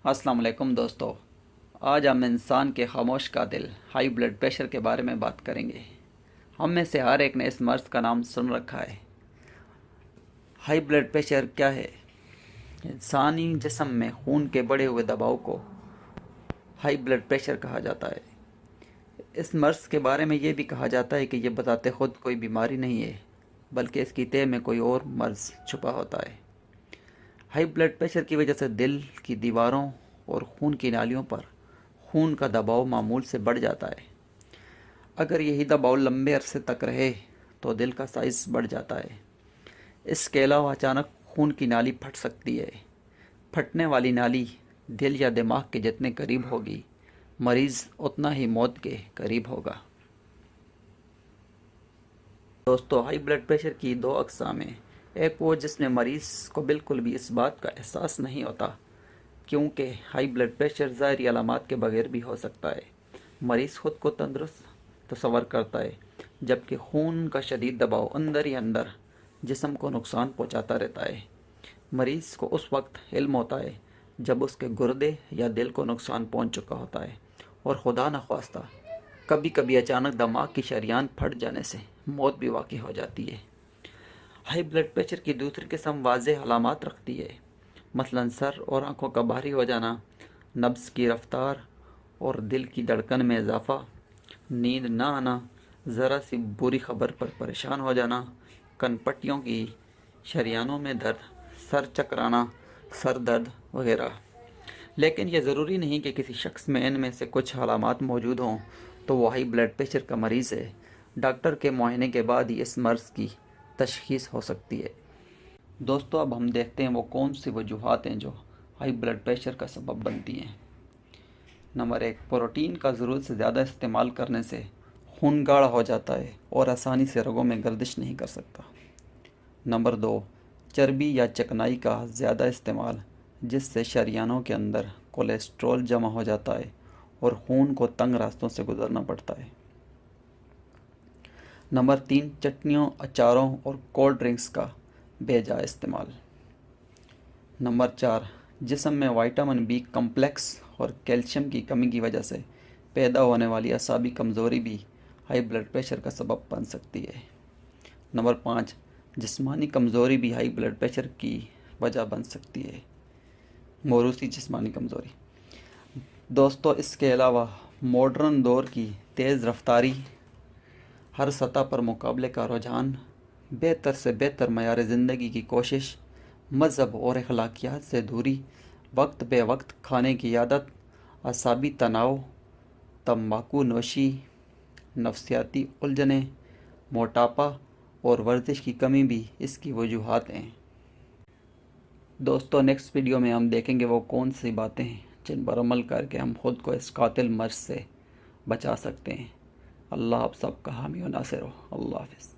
السلام علیکم دوستو، آج ہم انسان کے خاموش قاتل ہائی بلڈ پریشر کے بارے میں بات کریں گے۔ ہم میں سے ہر ایک نے اس مرض کا نام سن رکھا ہے۔ ہائی بلڈ پریشر کیا ہے؟ انسانی جسم میں خون کے بڑھے ہوئے دباؤ کو ہائی بلڈ پریشر کہا جاتا ہے۔ اس مرض کے بارے میں یہ بھی کہا جاتا ہے کہ یہ بذات خود کوئی بیماری نہیں ہے، بلکہ اس کی تہہ میں کوئی اور مرض چھپا ہوتا ہے۔ ہائی بلڈ پریشر کی وجہ سے دل کی دیواروں اور خون کی نالیوں پر خون کا دباؤ معمول سے بڑھ جاتا ہے۔ اگر یہی دباؤ لمبے عرصے تک رہے تو دل کا سائز بڑھ جاتا ہے۔ اس کے علاوہ اچانک خون کی نالی پھٹ سکتی ہے۔ پھٹنے والی نالی دل یا دماغ کے جتنے قریب ہوگی، مریض اتنا ہی موت کے قریب ہوگا۔ دوستو، ہائی بلڈ پریشر کی دو اقسام ہیں۔ ایک وہ جس میں مریض کو بالکل بھی اس بات کا احساس نہیں ہوتا، کیونکہ ہائی بلڈ پریشر ظاہری علامات کے بغیر بھی ہو سکتا ہے۔ مریض خود کو تندرست تصور کرتا ہے، جبکہ خون کا شدید دباؤ اندر ہی اندر جسم کو نقصان پہنچاتا رہتا ہے۔ مریض کو اس وقت علم ہوتا ہے جب اس کے گردے یا دل کو نقصان پہنچ چکا ہوتا ہے، اور خدا نخواستہ کبھی کبھی اچانک دماغ کی شریان پھٹ جانے سے موت بھی واقع ہو جاتی ہے۔ ہائی بلڈ پریشر کی دوسری قسم واضح علامات رکھتی ہے، مثلاً سر اور آنکھوں کا بھاری ہو جانا، نبض کی رفتار اور دل کی دھڑکن میں اضافہ، نیند نہ آنا، ذرا سی بری خبر پر پریشان ہو جانا، کن پٹیوں کی شریانوں میں درد، سر چکرانا، سر درد وغیرہ۔ لیکن یہ ضروری نہیں کہ کسی شخص میں ان میں سے کچھ علامات موجود ہوں تو وہ ہائی بلڈ پریشر کا مریض ہے۔ ڈاکٹر کے معائنے کے بعد ہی اس مرض کی تشخیص ہو سکتی ہے۔ دوستو، اب ہم دیکھتے ہیں وہ کون سی وجوہات ہیں جو ہائی بلڈ پریشر کا سبب بنتی ہیں۔ نمبر 1، پروٹین کا ضرورت سے زیادہ استعمال کرنے سے خون گاڑھا ہو جاتا ہے اور آسانی سے رگوں میں گردش نہیں کر سکتا۔ نمبر 2، چربی یا چکنائی کا زیادہ استعمال، جس سے شریانوں کے اندر کولیسٹرول جمع ہو جاتا ہے اور خون کو تنگ راستوں سے گزرنا پڑتا ہے۔ نمبر 3، چٹنیوں، اچاروں اور کولڈ ڈرنکس کا بے جا استعمال۔ نمبر 4، جسم میں وٹامن بی کمپلیکس اور کیلشیم کی کمی کی وجہ سے پیدا ہونے والی اعصابی کمزوری بھی ہائی بلڈ پریشر کا سبب بن سکتی ہے۔ نمبر 5، جسمانی کمزوری بھی ہائی بلڈ پریشر کی وجہ بن سکتی ہے، موروثی جسمانی کمزوری۔ دوستو، اس کے علاوہ ماڈرن دور کی تیز رفتاری، ہر سطح پر مقابلے کا رجحان، بہتر سے بہتر معیار زندگی کی کوشش، مذہب اور اخلاقیات سے دوری، وقت بے وقت کھانے کی عادت، اعصابی تناؤ، تمباکو نوشی، نفسیاتی الجھنیں، موٹاپا اور ورزش کی کمی بھی اس کی وجوہات ہیں۔ دوستو، نیکسٹ ویڈیو میں ہم دیکھیں گے وہ کون سی باتیں ہیں جن پر عمل کر کے ہم خود کو اس قاتل مرض سے بچا سکتے ہیں۔ اللہ آپ سب کا حامی و ناصر ہو۔ اللہ حافظ۔